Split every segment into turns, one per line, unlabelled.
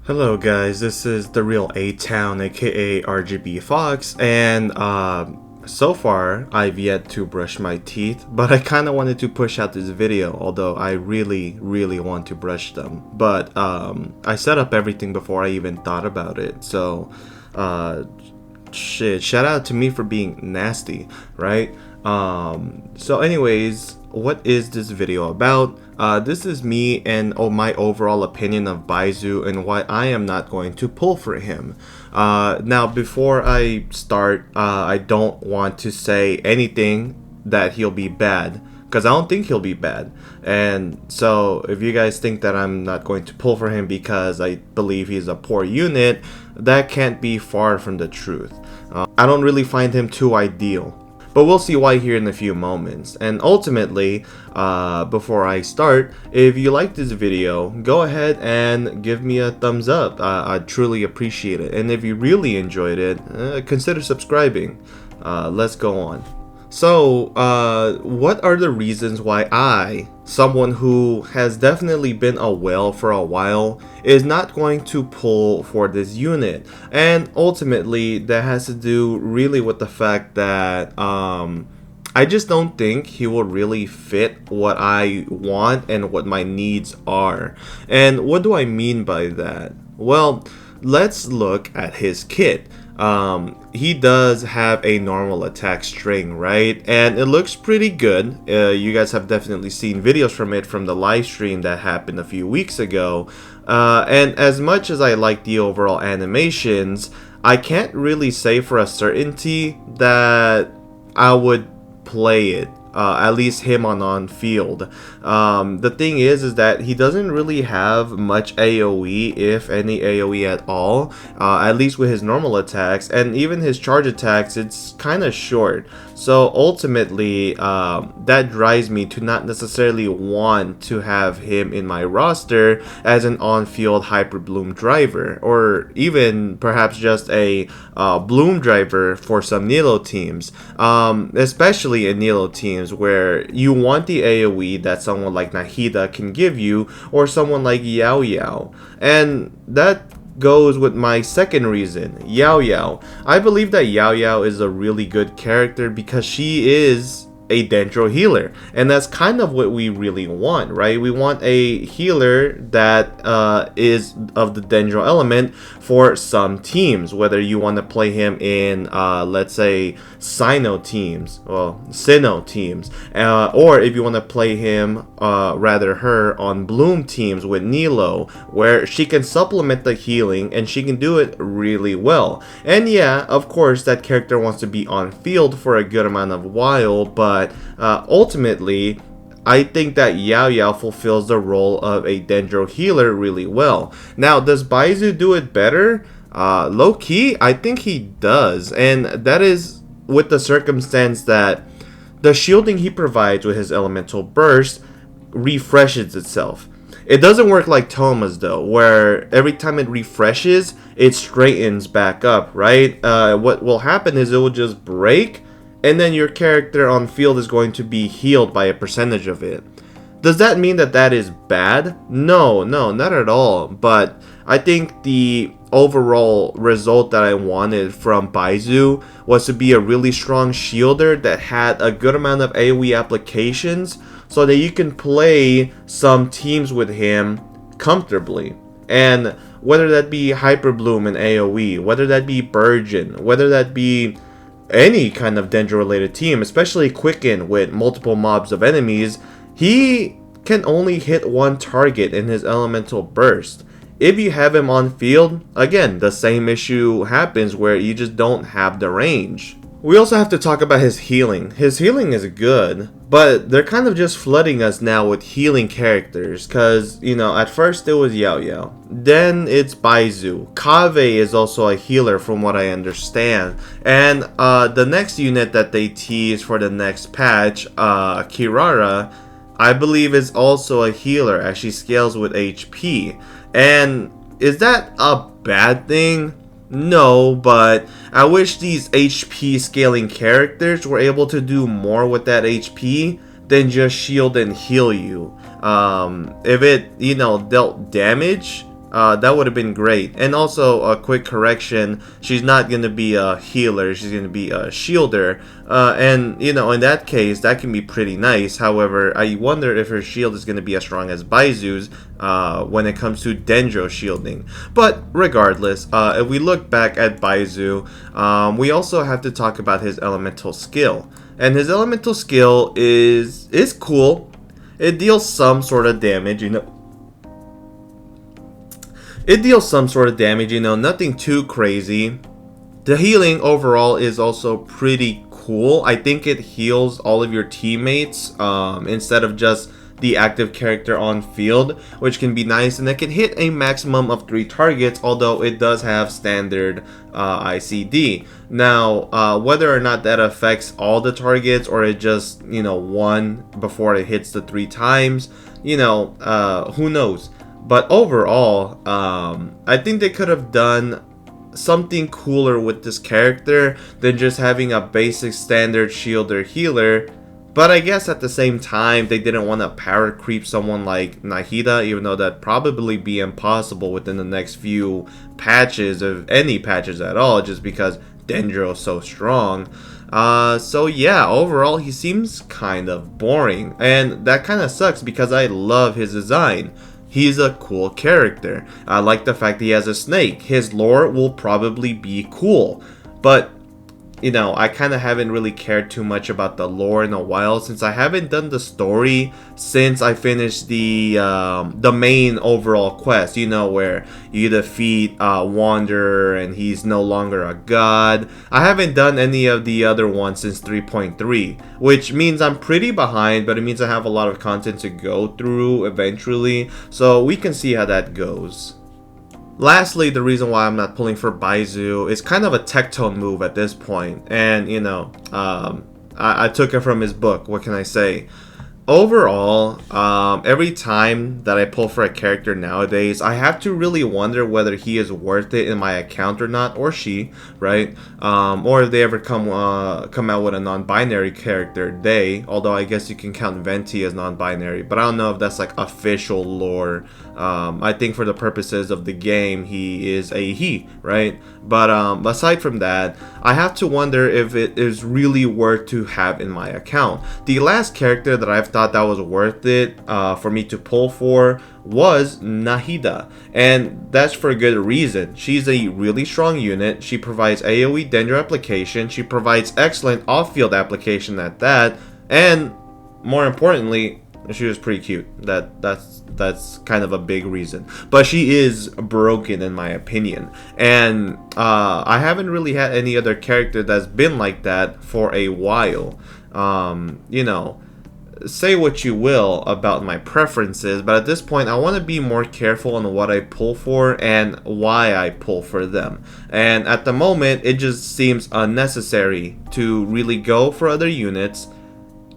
Hello guys, this is the real A-Town aka RGB Fox, and so far I've yet to brush my teeth, but I kinda wanted to push out this video, although I really want to brush them. But I set up everything before I even thought about it, so shit, shout out to me for being nasty, right? So anyways, what is this video about? This is me and my overall opinion of Baizhu and why I am not going to pull for him. Now, before I start, I don't want to say anything that he'll be bad, because I don't think he'll be bad. And so if you guys think that I'm not going to pull for him because I believe he's a poor unit, that can't be far from the truth. I don't really find him too ideal. But we'll see why here in a few moments. And ultimately, before I start, if you like this video, go ahead and give me a thumbs up. I'd truly appreciate it. And if you really enjoyed it, consider subscribing. Let's go on. So, what are the reasons why I, someone who has definitely been a whale for a while, is not going to pull for this unit? And ultimately, that has to do really with the fact that I just don't think he will really fit what I want and what my needs are. And what do I mean by that? Well, let's look at his kit. He does have a normal attack string, right? And it looks pretty good. You guys have definitely seen videos from it from the live stream that happened a few weeks ago. And as much as I like the overall animations, I can't really say for a certainty that I would play it. At least him on field. The thing is that he doesn't really have much AoE, if any AoE at all, at least with his normal attacks, and even his charge attacks, it's kind of short. So ultimately, that drives me to not necessarily want to have him in my roster as an on-field Hyper Bloom driver, or even perhaps just a Bloom driver for some Nilo teams, especially in Nilo teams where you want the AoE that someone like Nahida can give you, or someone like Yao Yao. And that goes with my second reason, Yao Yao. I believe that Yao Yao is a really good character because she is a Dendro healer, and that's kind of what we really want, right? We want a healer that is of the Dendro element for some teams, whether you want to play him in let's say Sino teams, well, Sinnoh teams, or if you want to play him, rather her, on Bloom teams with Nilo, where she can supplement the healing and she can do it really well. And yeah, of course that character wants to be on field for a good amount of while, but ultimately, I think that Yao Yao fulfills the role of a Dendro healer really well. Now, does Baizhu do it better? Low-key, I think he does. And that is with the circumstance that the shielding he provides with his elemental burst refreshes itself. It doesn't work like Thoma's though, where every time it refreshes, it straightens back up, right? What will happen is it will just break, and then your character on field is going to be healed by a percentage of it. Does that mean that that is bad? No, not at all. But I think the overall result that I wanted from Baizhu was to be a really strong shielder that had a good amount of AoE applications so that you can play some teams with him comfortably. And whether that be Hyper Bloom and AoE, whether that be Burgeon, whether that be any kind of Dendro related team, especially Quicken with multiple mobs of enemies, he can only hit one target in his elemental burst. If you have him on field, again, the same issue happens where you just don't have the range. We also have to talk about his healing. His healing is good, but they're kind of just flooding us now with healing characters, because, you know, at first it was Yao Yao, then it's Baizhu. Kaveh is also a healer from what I understand, and the next unit that they tease for the next patch, Kirara, I believe is also a healer as she scales with HP. And is that a bad thing? No, but I wish these HP scaling characters were able to do more with that HP than just shield and heal you. If it, you know, dealt damage, that would have been great. And also, a quick correction, she's not going to be a healer, she's going to be a shielder. And, you know, in that case, that can be pretty nice. However, I wonder if her shield is going to be as strong as Baizhu's when it comes to Dendro shielding. But regardless, if we look back at Baizhu, we also have to talk about his elemental skill. And his elemental skill is cool. It deals some sort of damage, you know. It deals some sort of damage, you know, nothing too crazy. The healing overall is also pretty cool. I think it heals all of your teammates instead of just the active character on field, which can be nice. And it can hit a maximum of 3 targets, although it does have standard ICD. Now, whether or not that affects all the targets or it just, you know, one before it hits the 3 times, you know, who knows. But overall, I think they could have done something cooler with this character than just having a basic standard shielder healer. But I guess at the same time, they didn't want to power creep someone like Nahida, even though that'd probably be impossible within the next few patches, if any patches at all, just because Dendro is so strong. So yeah, overall, he seems kind of boring. And that kind of sucks because I love his design. He's a cool character. I like the fact that he has a snake. His lore will probably be cool. But, you know, I kind of haven't really cared too much about the lore in a while since I haven't done the story since I finished the main overall quest, you know, where you defeat Wanderer and he's no longer a god. I haven't done any of the other ones since 3.3, which means I'm pretty behind, but it means I have a lot of content to go through eventually, so we can see how that goes. Lastly, the reason why I'm not pulling for Baizhu is kind of a Tectone move at this point, and you know, I took it from his book. What can I say? Overall, every time that I pull for a character nowadays, I have to really wonder whether he is worth it in my account or not, or she, right? Or if they ever come out with a non-binary character, they. Although I guess you can count Venti as non-binary, but I don't know if that's like official lore. I think for the purposes of the game, he is a he, right? But aside from that, I have to wonder if it is really worth to have in my account. The last character that I've thought that was worth it for me to pull for was Nahida, and that's for a good reason. She's a really strong unit. She provides AoE Dendro application. She provides excellent off-field application at that, and more importantly, she was pretty cute. That's kind of a big reason. But she is broken in my opinion. And I haven't really had any other character that's been like that for a while. You know, say what you will about my preferences, but at this point I want to be more careful on what I pull for and why I pull for them. And at the moment, it just seems unnecessary to really go for other units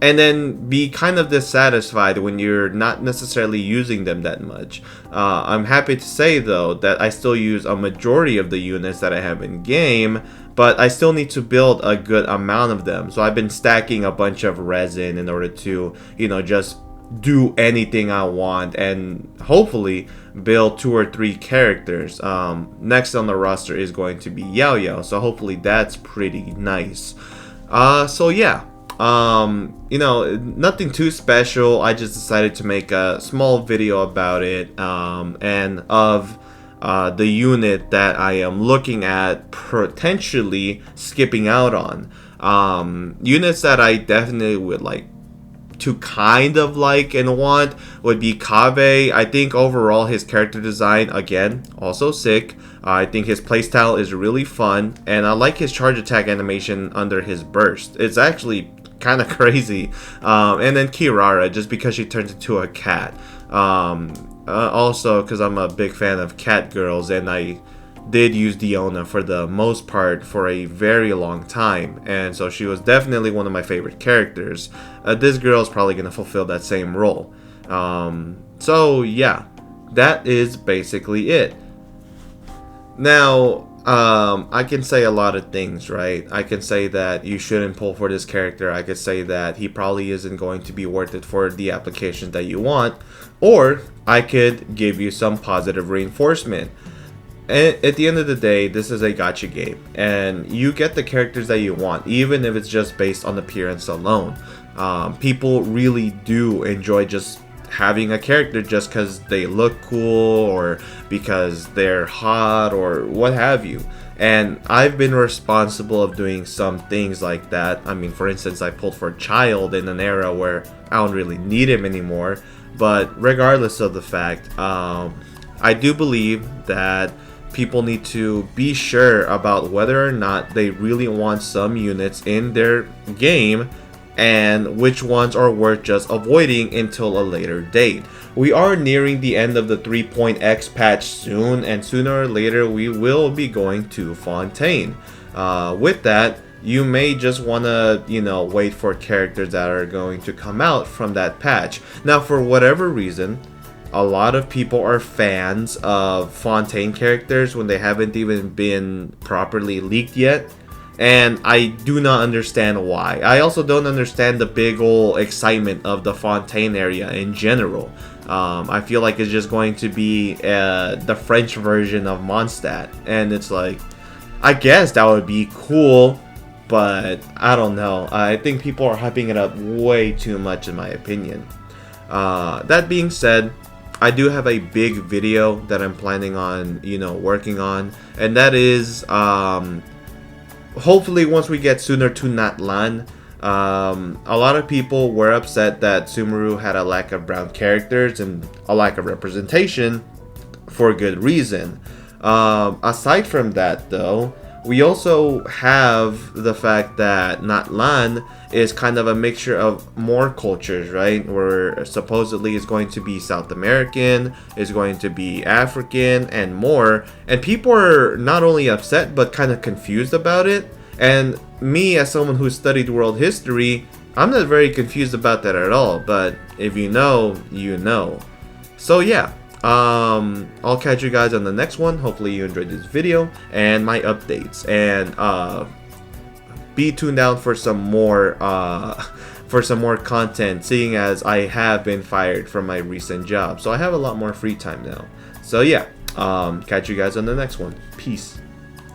and then be kind of dissatisfied when you're not necessarily using them that much. I'm happy to say though that I still use a majority of the units that I have in game, but I still need to build a good amount of them. So I've been stacking a bunch of resin in order to, you know, just do anything I want and hopefully build 2 or 3 characters. Next on the roster is going to be Yao Yao, so hopefully that's pretty nice. So yeah. You know, nothing too special. I just decided to make a small video about it, and of the unit that I am looking at potentially skipping out on. Units that I definitely would like to kind of like and want would be Kaveh. I think overall his character design, again, also sick. I think his playstyle is really fun, and I like his charge attack animation under his burst. It's actually kind of crazy. And then Kirara, just because she turns into a cat. Also because I'm a big fan of cat girls, and I did use Diona for the most part for a very long time, and so she was definitely one of my favorite characters. This girl is probably going to fulfill that same role. So yeah, that is basically it. Now, I can say a lot of things, right? I can say that you shouldn't pull for this character. I could say that he probably isn't going to be worth it for the application that you want. Or I could give you some positive reinforcement. And at the end of the day, this is a gacha game, and you get the characters that you want, even if it's just based on appearance alone. People really do enjoy just having a character just because they look cool or because they're hot or what have you. And I've been responsible of doing some things like that. I mean, for instance, I pulled for Child in an era where I don't really need him anymore. But regardless of the fact, I do believe that people need to be sure about whether or not they really want some units in their game and which ones are worth just avoiding until a later date. We are nearing the end of the 3.x patch soon, and sooner or later we will be going to Fontaine. With that, you may just want to, wait for characters that are going to come out from that patch. Now, for whatever reason, a lot of people are fans of Fontaine characters when they haven't even been properly leaked yet. And I do not understand why. I also don't understand the big ol' excitement of the Fontaine area in general. I feel like it's just going to be the French version of Mondstadt. And it's like, I guess that would be cool, but I don't know. I think people are hyping it up way too much in my opinion. That being said, I do have a big video that I'm planning on, working on, and that is, hopefully once we get sooner to Natlan. A lot of people were upset that Sumeru had a lack of brown characters and a lack of representation for good reason. Aside from that though, we also have the fact that Natlan is kind of a mixture of more cultures, right? Where supposedly is going to be South American, is going to be African, and more. And people are not only upset, but kind of confused about it. And me, as someone who studied world history, I'm not very confused about that at all. But if you know, you know. So yeah. I'll catch you guys on the next one. Hopefully you enjoyed this video and my updates, and be tuned out for some more content, seeing as I have been fired from my recent job, so I have a lot more free time now. So yeah, catch you guys on the next one. Peace.